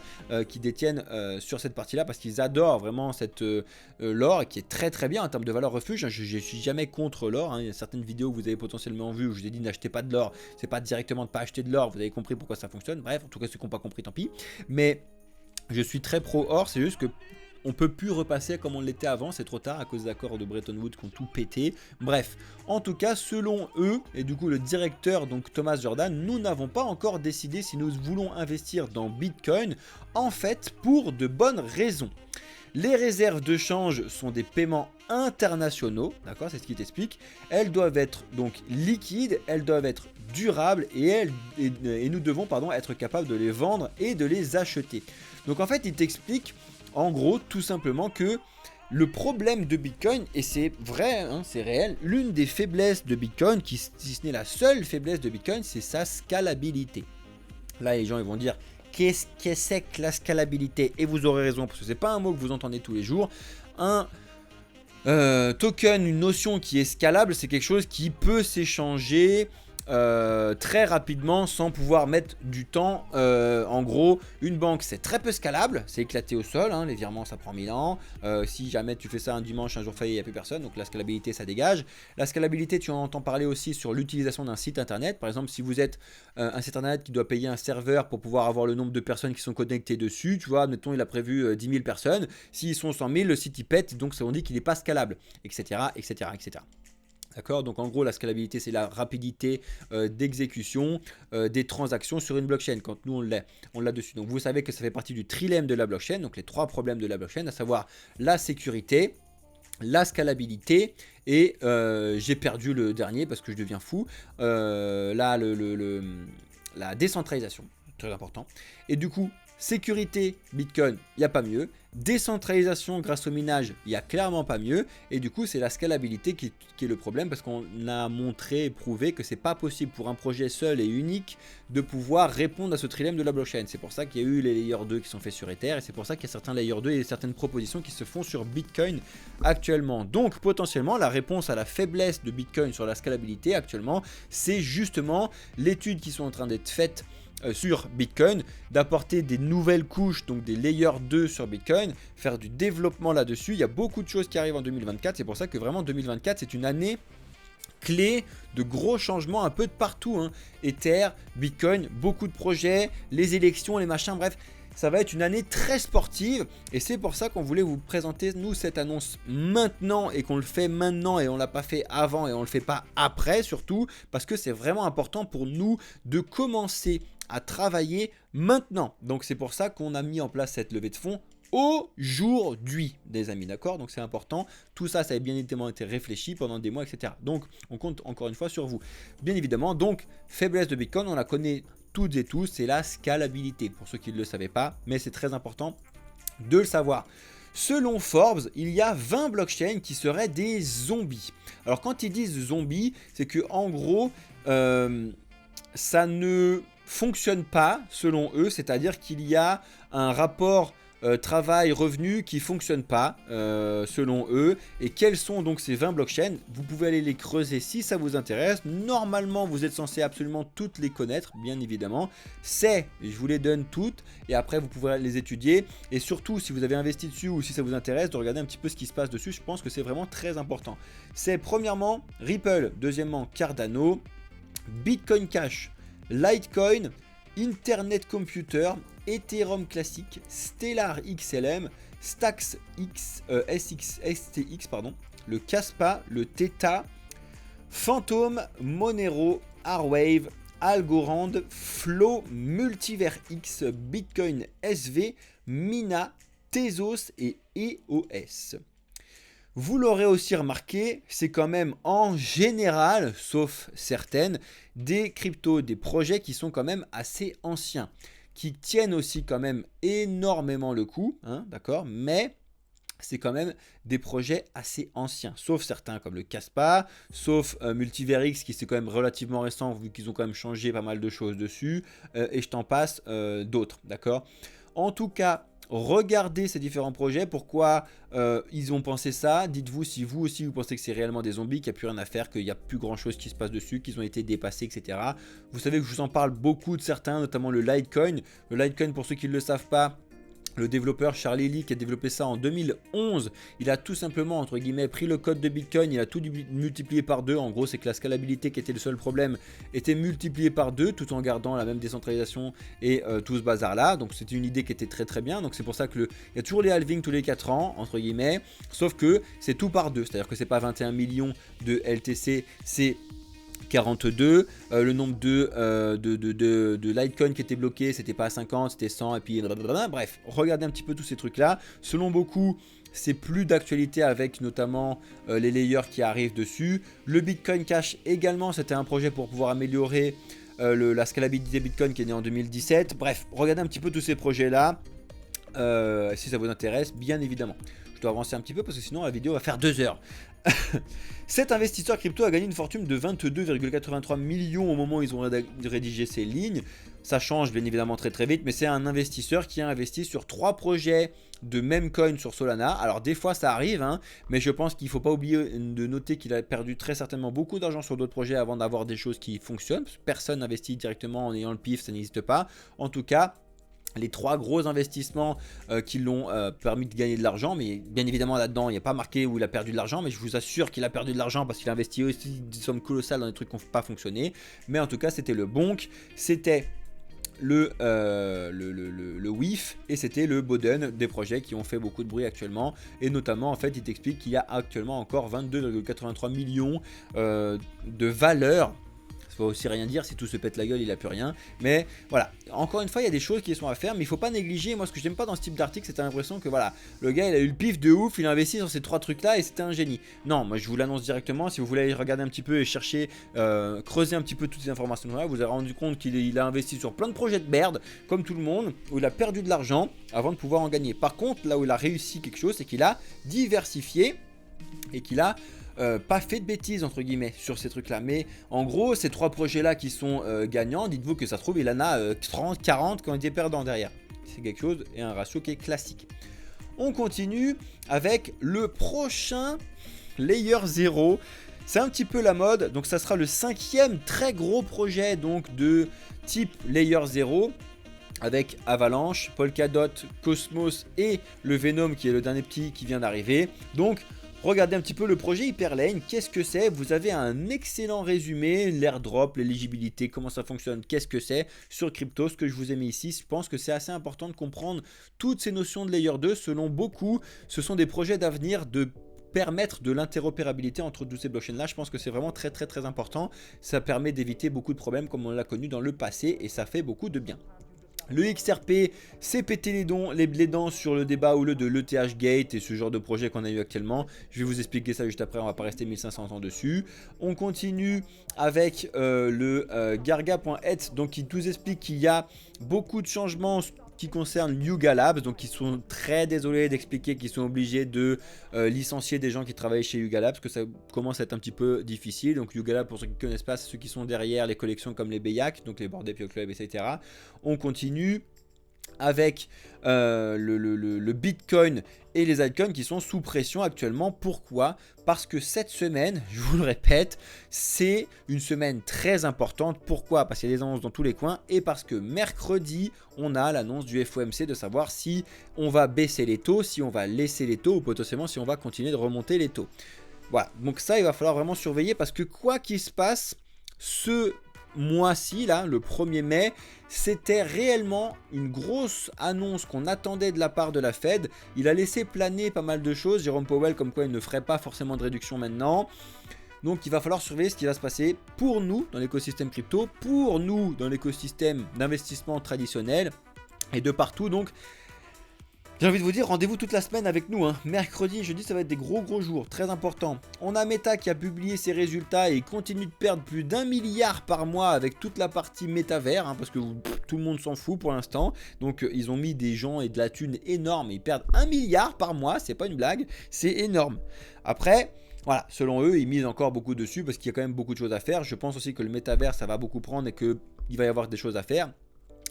qui détiennent sur cette partie-là, parce qu'ils adorent vraiment l'or, qui est très bien en termes de valeur refuge. Je ne suis jamais contre l'or, hein. Il y a certaines vidéos que vous avez potentiellement vues où je vous ai dit n'achetez pas de l'or, c'est pas directement de pas acheter de l'or, vous avez compris pourquoi ça fonctionne, bref, en tout cas ceux qui n'ont pas compris tant pis, mais je suis très pro or, c'est juste que on peut plus repasser comme on l'était avant, c'est trop tard à cause des accords de Bretton Woods qui ont tout pété. Bref, en tout cas, selon eux, et du coup le directeur, donc Thomas Jordan, nous n'avons pas encore décidé si nous voulons investir dans Bitcoin, en fait, pour de bonnes raisons. Les réserves de change sont des paiements internationaux, d'accord, c'est ce qui t'explique. Elles doivent être donc liquides, elles doivent être durables et nous devons être capables de les vendre et de les acheter. Donc en fait, il t'explique en gros tout simplement que le problème de Bitcoin, et c'est vrai, hein, c'est réel, l'une des faiblesses de Bitcoin, si ce n'est la seule faiblesse de Bitcoin, c'est sa scalabilité. Là, les gens ils vont dire, qu'est-ce que c'est que la scalabilité? Et vous aurez raison, parce que c'est pas un mot que vous entendez tous les jours. Un token, une notion qui est scalable, c'est quelque chose qui peut s'échanger très rapidement sans pouvoir mettre du temps. En gros, une banque c'est très peu scalable, c'est éclaté au sol, hein, les virements ça prend 1000 ans. Si jamais tu fais ça un dimanche, un jour férié, il n'y a plus personne, donc la scalabilité ça dégage. La scalabilité, tu en entends parler aussi sur l'utilisation d'un site internet. Par exemple, si vous êtes un site internet qui doit payer un serveur pour pouvoir avoir le nombre de personnes qui sont connectées dessus, tu vois, admettons il a prévu 10 000 personnes, s'ils sont 100 000, le site il pète, donc ça on dit qu'il n'est pas scalable, etc. etc., etc. D'accord, donc en gros la scalabilité c'est la rapidité d'exécution des transactions sur une blockchain. Quand nous on l'a dessus. Donc vous savez que ça fait partie du trilemme de la blockchain, donc les 3 problèmes de la blockchain, à savoir la sécurité, la scalabilité et j'ai perdu le dernier parce que je deviens fou. Là la décentralisation, très important. Et du coup, sécurité, Bitcoin, il n'y a pas mieux. Décentralisation grâce au minage, il n'y a clairement pas mieux. Et du coup, c'est la scalabilité qui est le problème parce qu'on a montré et prouvé que c'est pas possible pour un projet seul et unique de pouvoir répondre à ce trilemme de la blockchain. C'est pour ça qu'il y a eu les Layer 2 qui sont faits sur Ether et c'est pour ça qu'il y a certains Layer 2 et certaines propositions qui se font sur Bitcoin actuellement. Donc, potentiellement, la réponse à la faiblesse de Bitcoin sur la scalabilité actuellement, c'est justement l'étude qui sont en train d'être faites sur Bitcoin, d'apporter des nouvelles couches, donc des layers 2 sur Bitcoin, faire du développement là-dessus. Il y a beaucoup de choses qui arrivent en 2024, c'est pour ça que vraiment 2024 c'est une année clé de gros changements un peu de partout, hein. Ether, Bitcoin, beaucoup de projets, les élections, les machins, bref. Ça va être une année très sportive et c'est pour ça qu'on voulait vous présenter nous cette annonce maintenant et qu'on le fait maintenant et on l'a pas fait avant et on le fait pas après surtout parce que c'est vraiment important pour nous de commencer à travailler maintenant. Donc c'est pour ça qu'on a mis en place cette levée de fonds aujourd'hui, des amis, d'accord? Donc c'est important, tout ça, ça a bien évidemment été réfléchi pendant des mois, etc. Donc on compte encore une fois sur vous. Bien évidemment, donc faiblesse de Bitcoin, on la connaît toutes et tous, c'est la scalabilité, pour ceux qui ne le savaient pas, mais c'est très important de le savoir. Selon Forbes, il y a 20 blockchains qui seraient des zombies. Alors quand ils disent zombies, c'est que en gros, ça ne fonctionne pas selon eux, c'est-à-dire qu'il y a un rapport travail-revenu qui ne fonctionne pas selon eux. Et quelles sont donc ces 20 blockchains? Vous pouvez aller les creuser si ça vous intéresse. Normalement, vous êtes censé absolument toutes les connaître, bien évidemment. Je vous les donne toutes et après vous pouvez les étudier. Et surtout, si vous avez investi dessus ou si ça vous intéresse, de regarder un petit peu ce qui se passe dessus. Je pense que c'est vraiment très important. C'est premièrement Ripple, deuxièmement Cardano, Bitcoin Cash, Litecoin, Internet Computer, Ethereum classique, Stellar XLM, Stacks STX, le Kaspa, le Theta, Phantom, Monero, Arwave, Algorand, Flow, Multiver X, Bitcoin SV, Mina, Tezos et EOS. Vous l'aurez aussi remarqué, c'est quand même en général, sauf certaines, des cryptos, des projets qui sont quand même assez anciens, qui tiennent aussi quand même énormément le coup, hein, d'accord, mais c'est quand même des projets assez anciens, sauf certains comme le Kaspa, sauf Multiverix qui c'est quand même relativement récent vu qu'ils ont quand même changé pas mal de choses dessus, et je t'en passe d'autres, d'accord. En tout cas, regardez ces différents projets, pourquoi ils ont pensé ça. Dites-vous si vous aussi vous pensez que c'est réellement des zombies, qu'il n'y a plus rien à faire, qu'il n'y a plus grand chose qui se passe dessus, qu'ils ont été dépassés, etc. Vous savez que je vous en parle beaucoup de certains, notamment le Litecoin. Le Litecoin, pour ceux qui ne le savent pas, Le développeur Charlie Lee qui a développé ça en 2011, il a tout simplement entre guillemets pris le code de Bitcoin, il a tout multiplié par 2. En gros, c'est que la scalabilité qui était le seul problème était multipliée par 2 tout en gardant la même décentralisation et tout ce bazar là. Donc c'était une idée qui était très très bien. Donc c'est pour ça que il y a toujours les halvings tous les 4 ans entre guillemets, sauf que c'est tout par 2, c'est-à-dire que c'est pas 21 millions de LTC, c'est 42, le nombre de Litecoin qui était bloqué, c'était pas 50, c'était 100, et puis blablabla. Bref, regardez un petit peu tous ces trucs là. Selon beaucoup, c'est plus d'actualité avec notamment les layers qui arrivent dessus. Le Bitcoin Cash également, c'était un projet pour pouvoir améliorer la scalabilité Bitcoin qui est né en 2017. Bref, regardez un petit peu tous ces projets là si ça vous intéresse, bien évidemment. Je dois avancer un petit peu parce que sinon la vidéo va faire 2 heures. Cet investisseur crypto a gagné une fortune de 22,83 millions au moment où ils ont rédigé ces lignes. Ça change bien évidemment très très vite, mais c'est un investisseur qui a investi sur 3 projets de même coin sur Solana. Alors des fois ça arrive, hein, mais je pense qu'il ne faut pas oublier de noter qu'il a perdu très certainement beaucoup d'argent sur d'autres projets avant d'avoir des choses qui fonctionnent. Personne n'investit directement en ayant le pif, ça n'existe pas. En tout cas, les 3 gros investissements qui l'ont permis de gagner de l'argent, mais bien évidemment là-dedans il n'y a pas marqué où il a perdu de l'argent, mais je vous assure qu'il a perdu de l'argent parce qu'il a investi aussi des sommes colossales dans des trucs qui n'ont pas fonctionné. Mais en tout cas c'était le Bonk, c'était le WIF et c'était le Boden, des projets qui ont fait beaucoup de bruit actuellement. Et notamment en fait il t'explique qu'il y a actuellement encore 22,83 millions de valeur. Ça ne veut aussi rien dire, si tout se pète la gueule, il n'a plus rien. Mais voilà, encore une fois, il y a des choses qui sont à faire, mais il ne faut pas négliger. Moi, ce que je n'aime pas dans ce type d'article, c'est l'impression que voilà, le gars, il a eu le pif de ouf, il a investi sur ces 3 trucs-là et c'était un génie. Non, moi, je vous l'annonce directement. Si vous voulez aller regarder un petit peu et chercher, creuser un petit peu toutes ces informations-là, vous avez rendu compte qu'il a investi sur plein de projets de merde, comme tout le monde, où il a perdu de l'argent avant de pouvoir en gagner. Par contre, là où il a réussi quelque chose, c'est qu'il a diversifié et qu'il a pas fait de bêtises entre guillemets sur ces trucs là, mais en gros ces 3 projets là qui sont gagnants, dites-vous que ça se trouve il en a 30, 40 quand il est perdant derrière. C'est quelque chose et un ratio qui est classique. On continue avec le prochain Layer 0. C'est un petit peu la mode, donc ça sera le 5e très gros projet donc de type Layer 0 avec Avalanche, Polkadot, Cosmos et le Venom qui est le dernier petit qui vient d'arriver. Donc regardez un petit peu le projet Hyperlane, qu'est-ce que c'est? Vous avez un excellent résumé, l'airdrop, l'éligibilité, comment ça fonctionne, qu'est-ce que c'est sur crypto, ce que je vous ai mis ici. Je pense que c'est assez important de comprendre toutes ces notions de Layer 2. Selon beaucoup, ce sont des projets d'avenir de permettre de l'interopérabilité entre tous ces blockchains là. Je pense que c'est vraiment très très très important. Ça permet d'éviter beaucoup de problèmes comme on l'a connu dans le passé et ça fait beaucoup de bien. Le XRP s'est pété les dents sur le débat ou de l'ETH Gate et ce genre de projet qu'on a eu actuellement. Je vais vous expliquer ça juste après, on va pas rester 1500 ans dessus. On continue avec le Garga.et, donc qui nous explique qu'il y a beaucoup de changements qui concernent Yuga Labs, donc ils sont très désolés d'expliquer qu'ils sont obligés de licencier des gens qui travaillent chez Yuga Labs, parce que ça commence à être un petit peu difficile. Donc Yuga Labs, pour ceux qui ne connaissent pas, c'est ceux qui sont derrière les collections comme les Beyak, donc les Bored Ape Yacht Club, etc. On continue avec le Bitcoin et les altcoins qui sont sous pression actuellement. Pourquoi? Parce que cette semaine, je vous le répète, c'est une semaine très importante. Pourquoi? Parce qu'il y a des annonces dans tous les coins et parce que mercredi, on a l'annonce du FOMC de savoir si on va baisser les taux, si on va laisser les taux ou potentiellement si on va continuer de remonter les taux. Voilà, donc ça, il va falloir vraiment surveiller parce que quoi qu'il se passe, ce mois-ci, là, le 1er mai, c'était réellement une grosse annonce qu'on attendait de la part de la Fed. Il a laissé planer pas mal de choses, Jérôme Powell, comme quoi il ne ferait pas forcément de réduction maintenant. Donc il va falloir surveiller ce qui va se passer pour nous dans l'écosystème crypto, pour nous dans l'écosystème d'investissement traditionnel et de partout. Donc j'ai envie de vous dire, rendez-vous toute la semaine avec nous, hein. Mercredi et jeudi, ça va être des gros jours, très importants. On a Meta qui a publié ses résultats et il continue de perdre plus d'1 milliard par mois avec toute la partie métavers, hein, parce que tout le monde s'en fout pour l'instant. Donc ils ont mis des gens et de la thune énorme, ils perdent 1 milliard par mois, c'est pas une blague, c'est énorme. Après, voilà, selon eux, ils misent encore beaucoup dessus parce qu'il y a quand même beaucoup de choses à faire. Je pense aussi que le métavers, ça va beaucoup prendre et qu'il va y avoir des choses à faire.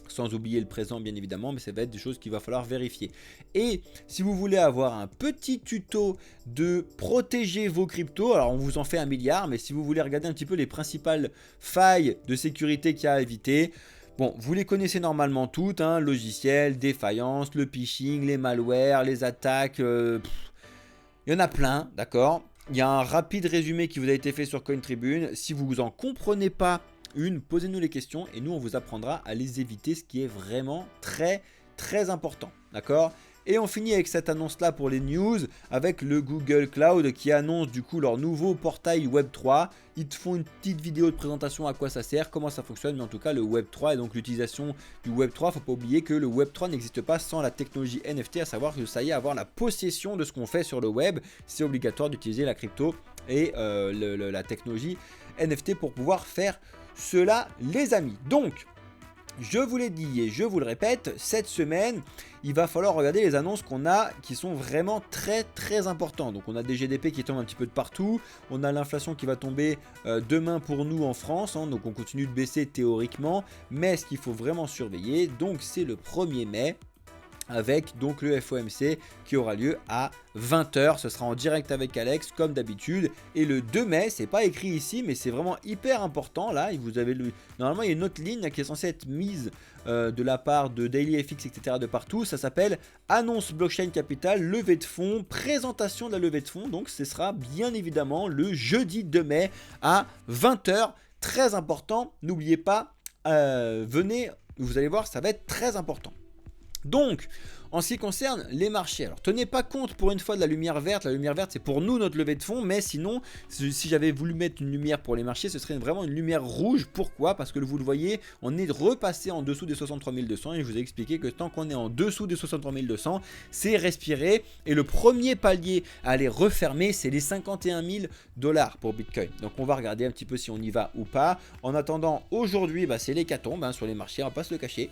Sans oublier le présent bien évidemment, mais ça va être des choses qu'il va falloir vérifier. Et si vous voulez avoir un petit tuto de protéger vos cryptos, alors on vous en fait 1 milliard, mais si vous voulez regarder un petit peu les principales failles de sécurité qu'il y a à éviter, Bon, vous les connaissez normalement toutes, hein, logiciels, défaillance, le phishing, les malwares, les attaques, il y en a plein, d'accord? Il y a un rapide résumé qui vous a été fait sur CoinTribune. Si vous en comprenez pas une, posez-nous les questions et nous on vous apprendra à les éviter, ce qui est vraiment très très important, d'accord? Et on finit avec cette annonce là pour les news, avec le Google Cloud qui annonce du coup leur nouveau portail Web3. Ils te font une petite vidéo de présentation à quoi ça sert, comment ça fonctionne, mais en tout cas le Web3 et donc l'utilisation du Web3, faut pas oublier que le Web3 n'existe pas sans la technologie NFT, à savoir que ça y est, avoir la possession de ce qu'on fait sur le web, c'est obligatoire d'utiliser la crypto et la technologie NFT pour pouvoir faire cela les amis. Donc je vous l'ai dit et je vous le répète, cette semaine, il va falloir regarder les annonces qu'on a qui sont vraiment très très importantes. Donc on a des GDP qui tombent un petit peu de partout, on a l'inflation qui va tomber demain pour nous en France, hein, donc on continue de baisser théoriquement, mais ce qu'il faut vraiment surveiller, donc c'est le 1er mai, avec donc le FOMC qui aura lieu à 20 h. Ce sera en direct avec Alex comme d'habitude. Et le 2 mai, c'est pas écrit ici, mais c'est vraiment hyper important. Là, vous avez normalement, il y a une autre ligne qui est censée être mise de la part de DailyFX, etc. de partout. Ça s'appelle Annonce Blockchain Capital, levée de fonds, présentation de la levée de fonds. Donc, ce sera bien évidemment le jeudi 2 mai à 20 h. Très important. N'oubliez pas, venez, vous allez voir, ça va être très important. Donc, en ce qui concerne les marchés, alors tenez pas compte pour une fois de la lumière verte. La lumière verte, c'est pour nous notre levée de fonds, mais sinon, si j'avais voulu mettre une lumière pour les marchés, ce serait vraiment une lumière rouge. Pourquoi? Parce que vous le voyez, on est repassé en dessous des 63 200 et je vous ai expliqué que tant qu'on est en dessous des 63 200, c'est respirer. Et le premier palier à aller refermer, c'est les 51 000 $ pour Bitcoin. Donc, on va regarder un petit peu si on y va ou pas. En attendant, aujourd'hui, c'est l'hécatombe hein, sur les marchés, on va pas se le cacher.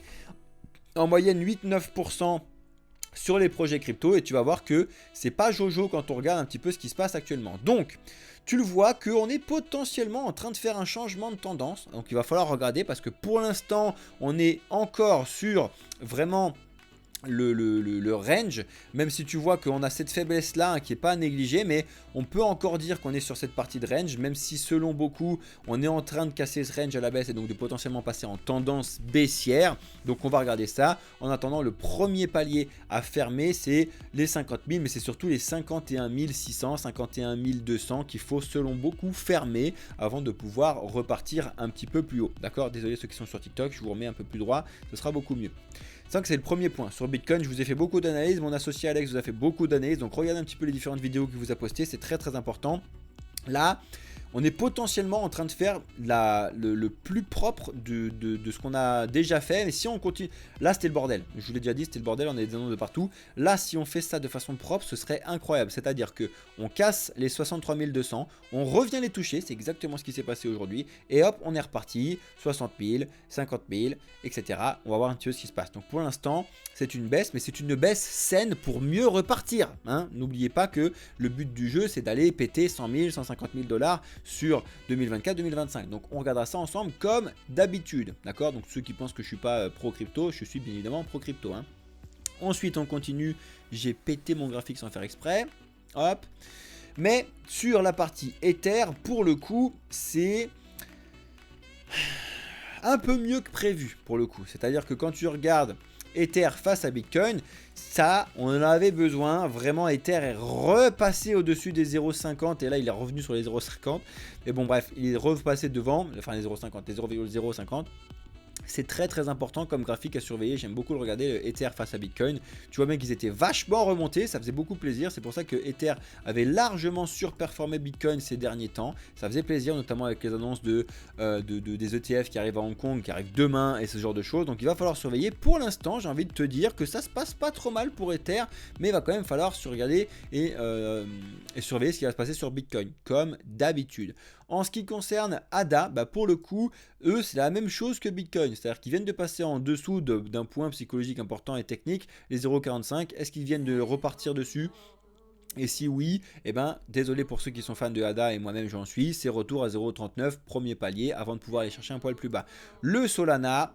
En moyenne 8-9% sur les projets crypto et tu vas voir que c'est pas jojo quand on regarde un petit peu ce qui se passe actuellement. Donc tu le vois qu'on est potentiellement en train de faire un changement de tendance. Donc il va falloir regarder parce que pour l'instant on est encore sur vraiment le range, même si tu vois qu'on a cette faiblesse là hein, qui est pas à négliger, mais on peut encore dire qu'on est sur cette partie de range, même si selon beaucoup on est en train de casser ce range à la baisse et donc de potentiellement passer en tendance baissière. Donc on va regarder ça. En attendant, le premier palier à fermer c'est les 50 000, mais c'est surtout les 51 600, 51 200 qu'il faut selon beaucoup fermer avant de pouvoir repartir un petit peu plus haut. D'accord, désolé ceux qui sont sur TikTok, je vous remets un peu plus droit, ce sera beaucoup mieux. Ça, c'est le premier point. Sur Bitcoin, je vous ai fait beaucoup d'analyses. Mon associé Alex vous a fait beaucoup d'analyses. Donc, regardez un petit peu les différentes vidéos qu'il vous a postées. C'est très, très important. Là, on est potentiellement en train de faire le plus propre de ce qu'on a déjà fait. Mais si on continue... Là, c'était le bordel. Je vous l'ai déjà dit, c'était le bordel. On a des annonces de partout. Là, si on fait ça de façon propre, ce serait incroyable. C'est-à-dire qu'on casse les 63 200. On revient les toucher. C'est exactement ce qui s'est passé aujourd'hui. Et hop, on est reparti. 60 000, 50 000, etc. On va voir un petit peu ce qui se passe. Donc, pour l'instant, c'est une baisse. Mais c'est une baisse saine pour mieux repartir. Hein. N'oubliez pas que le but du jeu, c'est d'aller péter 100 000, 150 000 $ sur 2024-2025. Donc on regardera ça ensemble comme d'habitude. D'accord? Donc ceux qui pensent que je suis pas pro crypto, je suis bien évidemment pro crypto. Hein. Ensuite on continue. J'ai pété mon graphique sans faire exprès. Hop. Mais sur la partie Ether, pour le coup, c'est un peu mieux que prévu pour le coup. C'est-à-dire que quand tu regardes Ether face à Bitcoin, ça, on en avait besoin. Vraiment, Ether est repassé au-dessus des 0,50 et là, il est revenu sur les 0,50. Mais bon, bref, il est repassé devant, enfin les 0,50, les 0,050. C'est très très important comme graphique à surveiller, j'aime beaucoup le regarder, le Ether face à Bitcoin. Tu vois bien qu'ils étaient vachement remontés, ça faisait beaucoup plaisir, c'est pour ça que Ether avait largement surperformé Bitcoin ces derniers temps. Ça faisait plaisir, notamment avec les annonces des ETF qui arrivent à Hong Kong, qui arrivent demain et ce genre de choses. Donc il va falloir surveiller. Pour l'instant, j'ai envie de te dire que ça se passe pas trop mal pour Ether, mais il va quand même falloir regarder et surveiller ce qui va se passer sur Bitcoin, comme d'habitude. En ce qui concerne ADA, pour le coup, eux, c'est la même chose que Bitcoin. C'est-à-dire qu'ils viennent de passer en dessous d'un point psychologique important et technique, les 0,45. Est-ce qu'ils viennent de repartir dessus ? Et si oui, désolé pour ceux qui sont fans de ADA et moi-même j'en suis, c'est retour à 0,39, premier palier, avant de pouvoir aller chercher un poil plus bas. Le Solana,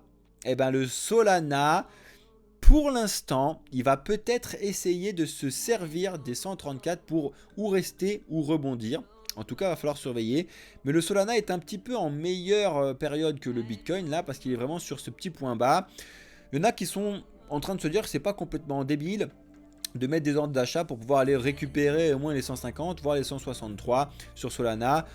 pour l'instant, il va peut-être essayer de se servir des 134 pour ou rester ou rebondir. En tout cas, il va falloir surveiller. Mais le Solana est un petit peu en meilleure période que le Bitcoin là, parce qu'il est vraiment sur ce petit point bas. Il y en a qui sont en train de se dire que c'est pas complètement débile de mettre des ordres d'achat pour pouvoir aller récupérer au moins les 150, voire les 163 sur Solana.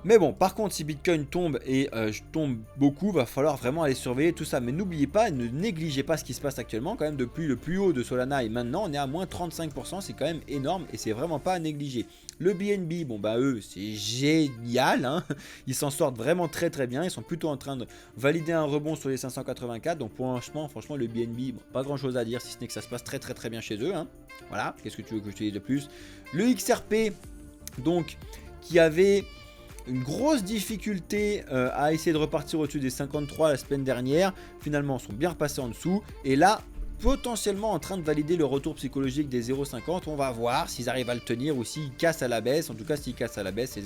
Mais bon, par contre, si Bitcoin tombe et je tombe beaucoup, va falloir vraiment aller surveiller tout ça. Mais n'oubliez pas, ne négligez pas ce qui se passe actuellement. Quand même, depuis le plus haut de Solana et maintenant, on est à moins 35%. C'est quand même énorme et c'est vraiment pas à négliger. Le BNB, bon bah eux, c'est génial, hein. Ils s'en sortent vraiment très très bien. Ils sont plutôt en train de valider un rebond sur les 584. Donc pour l'instant, franchement, le BNB, bon, pas grand chose à dire si ce n'est que ça se passe très très très bien chez eux, hein. Voilà, qu'est-ce que tu veux que je te dise de plus? Le XRP, donc, qui avait une grosse difficulté à essayer de repartir au-dessus des 53 la semaine dernière. Finalement, sont bien repassés en dessous. Et là, potentiellement en train de valider le retour psychologique des 0,50. On va voir s'ils arrivent à le tenir ou s'ils cassent à la baisse. En tout cas, s'ils cassent à la baisse,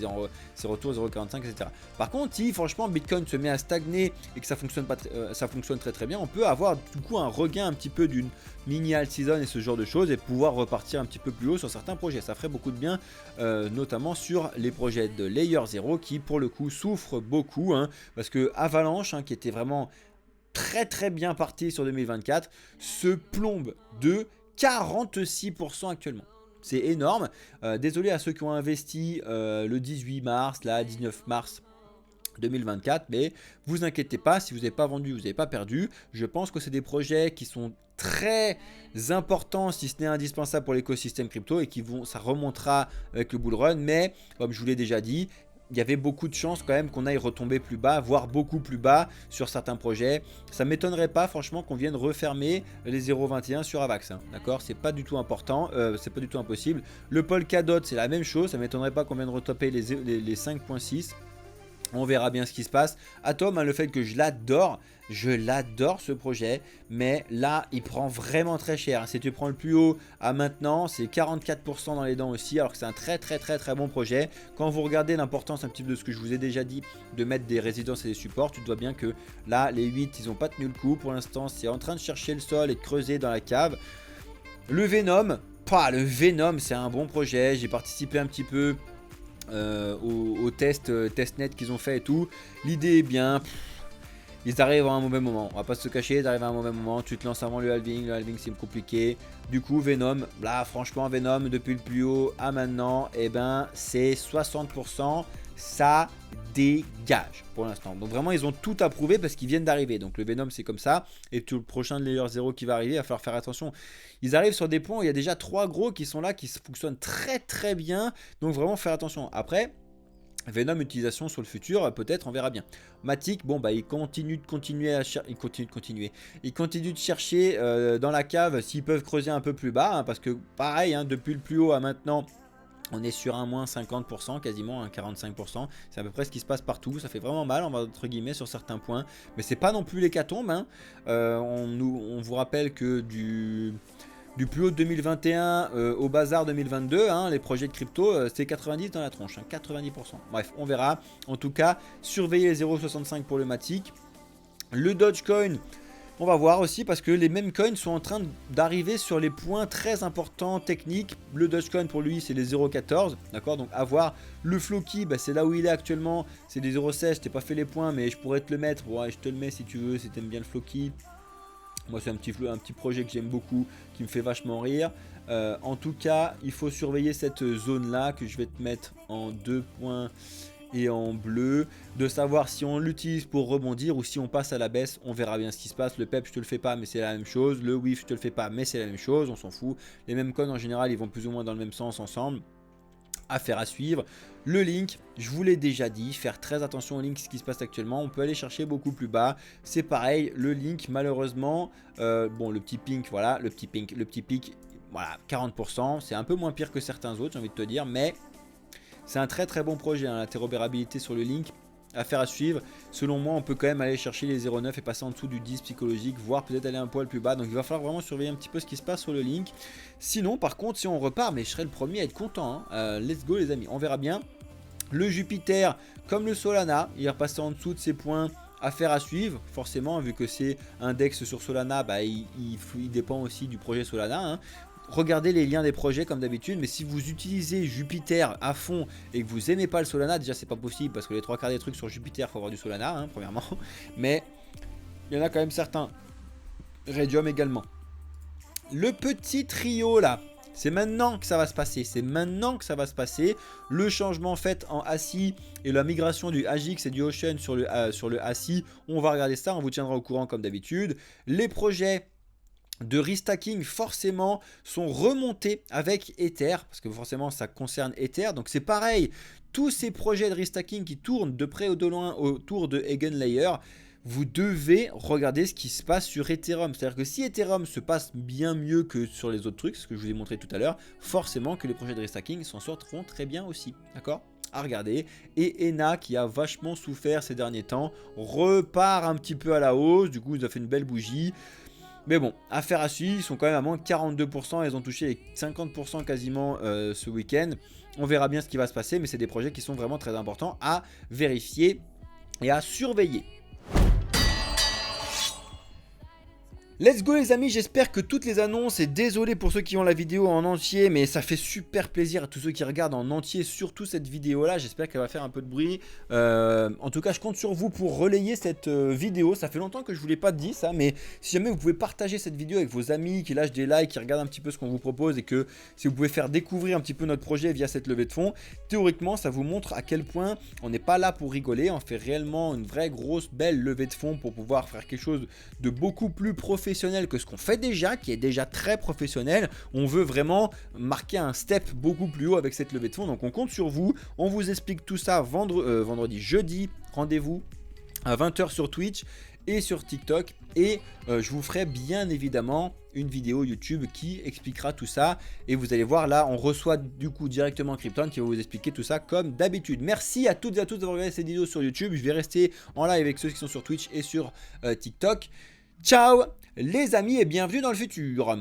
c'est retour 0,45, etc. Par contre, si franchement Bitcoin se met à stagner et que ça fonctionne, ça fonctionne très très bien, on peut avoir du coup un regain un petit peu d'une mini alt season et ce genre de choses et pouvoir repartir un petit peu plus haut sur certains projets. Ça ferait beaucoup de bien, notamment sur les projets de Layer 0 qui pour le coup souffrent beaucoup, hein, parce que Avalanche, hein, qui était vraiment très très bien parti sur 2024, se plombe de 46% actuellement. C'est énorme. Désolé à ceux qui ont investi le 18 mars, là, 19 mars 2024, mais vous inquiétez pas, si vous n'avez pas vendu, vous n'avez pas perdu. Je pense que c'est des projets qui sont très importants, si ce n'est indispensable pour l'écosystème crypto et ça remontera avec le bull run, mais comme je vous l'ai déjà dit, il y avait beaucoup de chances quand même qu'on aille retomber plus bas, voire beaucoup plus bas sur certains projets. Ça ne m'étonnerait pas franchement qu'on vienne refermer les 0,21 sur Avax, hein, d'accord? C'est pas du tout important, c'est pas du tout impossible. Le Polkadot, c'est la même chose, ça ne m'étonnerait pas qu'on vienne retoper les 5,6. On verra bien ce qui se passe. Atom, hein, le fait que je l'adore ce projet, mais là il prend vraiment très cher. Si tu prends le plus haut à maintenant, c'est 44% dans les dents aussi, alors que c'est un très bon projet. Quand vous regardez l'importance un petit peu de ce que je vous ai déjà dit, de mettre des résidences et des supports, tu te vois bien que là les 8 ils n'ont pas tenu le coup. Pour l'instant c'est en train de chercher le sol et de creuser dans la cave. Le Venom, c'est un bon projet. J'ai participé un petit peu au testnet qu'ils ont fait et tout. L'idée est bien. Ils arrivent à un mauvais moment, on va pas se cacher, ils arrivent à un mauvais moment, tu te lances avant le halving c'est compliqué. Du coup Venom, là franchement Venom depuis le plus haut à maintenant, et ben c'est 60%, ça dégage pour l'instant. Donc vraiment ils ont tout approuvé parce qu'ils viennent d'arriver, donc le Venom c'est comme ça, et tout le prochain de Layer 0 qui va arriver, il va falloir faire attention. Ils arrivent sur des points où il y a déjà 3 gros qui sont là, qui fonctionnent très bien, donc vraiment faire attention. Après Venom utilisation sur le futur, peut-être, on verra bien. Matic, bon bah il continue de chercher dans la cave s'ils peuvent creuser un peu plus bas, hein, parce que pareil, hein, depuis le plus haut à maintenant, on est sur un moins 50%, quasiment un 45%. C'est à peu près ce qui se passe partout. Ça fait vraiment mal, entre guillemets, sur certains points. Mais c'est pas non plus l'hécatombe, hein. On vous rappelle que du plus haut de 2021 au bazar 2022, hein, les projets de crypto, c'est 90 dans la tronche, hein, 90%. Bref, on verra. En tout cas, surveillez les 0,65 pour le Matic. Le Dogecoin, on va voir aussi parce que les mêmes coins sont en train d'arriver sur les points très importants techniques. Le Dogecoin pour lui c'est les 0,14, d'accord? Donc à voir. Le Floki, bah, c'est là où il est actuellement, c'est les 0,16. Je t'ai pas fait les points mais je pourrais te le mettre. Ouais, je te le mets si tu veux, si tu aimes bien le Floki. Moi c'est un petit projet que j'aime beaucoup, qui me fait vachement rire. En tout cas, il faut surveiller cette zone là que je vais te mettre en 2 points et en bleu, de savoir si on l'utilise pour rebondir ou si on passe à la baisse. On verra bien ce qui se passe. Le PEP je te le fais pas mais c'est la même chose, le WIF je te le fais pas mais c'est la même chose, on s'en fout. Les mêmes coins en général ils vont plus ou moins dans le même sens ensemble. Affaire à suivre. Le Link, je vous l'ai déjà dit, faire très attention au Link, ce qui se passe actuellement. On peut aller chercher beaucoup plus bas. C'est pareil, le Link, malheureusement, bon, le petit pink, voilà, le petit pic, voilà, 40%. C'est un peu moins pire que certains autres, j'ai envie de te dire, mais c'est un très bon projet, hein, l'interopérabilité sur le Link. Affaire à suivre. Selon moi, on peut quand même aller chercher les 0,9 et passer en dessous du 10 psychologique, voire peut-être aller un poil plus bas. Donc il va falloir vraiment surveiller un petit peu ce qui se passe sur le Link. Sinon, par contre, si on repart, mais je serai le premier à être content, hein. Let's go les amis, on verra bien. Le Jupiter, comme le Solana, il est repassé en dessous de ses points. Affaire à suivre, forcément, vu que c'est index sur Solana, bah, il dépend aussi du projet Solana, hein. regardez les liens des projets comme d'habitude. Mais si vous utilisez Jupiter à fond et que vous aimez pas le Solana, déjà c'est pas possible parce que les 3 quarts des trucs sur Jupiter, faut avoir du Solana, hein, premièrement. Mais il y en a quand même certains. Radium également. Le petit trio là, c'est maintenant que ça va se passer. C'est maintenant que ça va se passer. Le changement fait en ACI et la migration du AGIX et du Ocean sur le ACI. On va regarder ça, on vous tiendra au courant comme d'habitude. Les projets de restacking forcément sont remontés avec Ether. Parce que forcément ça concerne Ether. Donc c'est pareil. Tous ces projets de restacking qui tournent de près ou de loin autour de Eigenlayer, vous devez regarder ce qui se passe sur Ethereum. C'est-à-dire que si Ethereum se passe bien mieux que sur les autres trucs, ce que je vous ai montré tout à l'heure, forcément que les projets de restacking s'en sortiront très bien aussi. D'accord ? À regarder. Et ENA, qui a vachement souffert ces derniers temps, repart un petit peu à la hausse. Du coup, il nous a fait une belle bougie. Mais bon, affaire à suivre, ils sont quand même à moins de 42%, ils ont touché les 50% quasiment ce week-end. On verra bien ce qui va se passer, mais c'est des projets qui sont vraiment très importants à vérifier et à surveiller. Let's go les amis, j'espère que toutes les annonces, et désolé pour ceux qui ont la vidéo en entier, mais ça fait super plaisir à tous ceux qui regardent en entier, surtout cette vidéo là, j'espère qu'elle va faire un peu de bruit. En tout cas je compte sur vous pour relayer cette vidéo, ça fait longtemps que je ne vous l'ai pas dit ça, mais si jamais vous pouvez partager cette vidéo avec vos amis, qui lâchent des likes, qui regardent un petit peu ce qu'on vous propose, et que si vous pouvez faire découvrir un petit peu notre projet via cette levée de fonds, théoriquement ça vous montre à quel point on n'est pas là pour rigoler, on fait réellement une vraie grosse belle levée de fonds pour pouvoir faire quelque chose de beaucoup plus professionnel que ce qu'on fait déjà, qui est déjà très professionnel. On veut vraiment marquer un step beaucoup plus haut avec cette levée de fonds, donc on compte sur vous. On vous explique tout ça jeudi, rendez-vous à 20 h sur Twitch et sur TikTok, et je vous ferai bien évidemment une vidéo YouTube qui expliquera tout ça, et vous allez voir là on reçoit du coup directement Krypton qui va vous expliquer tout ça comme d'habitude. Merci à toutes et à tous d'avoir regardé cette vidéo sur YouTube. Je vais rester en live avec ceux qui sont sur Twitch et sur TikTok. Ciao les amis et bienvenue dans le futur.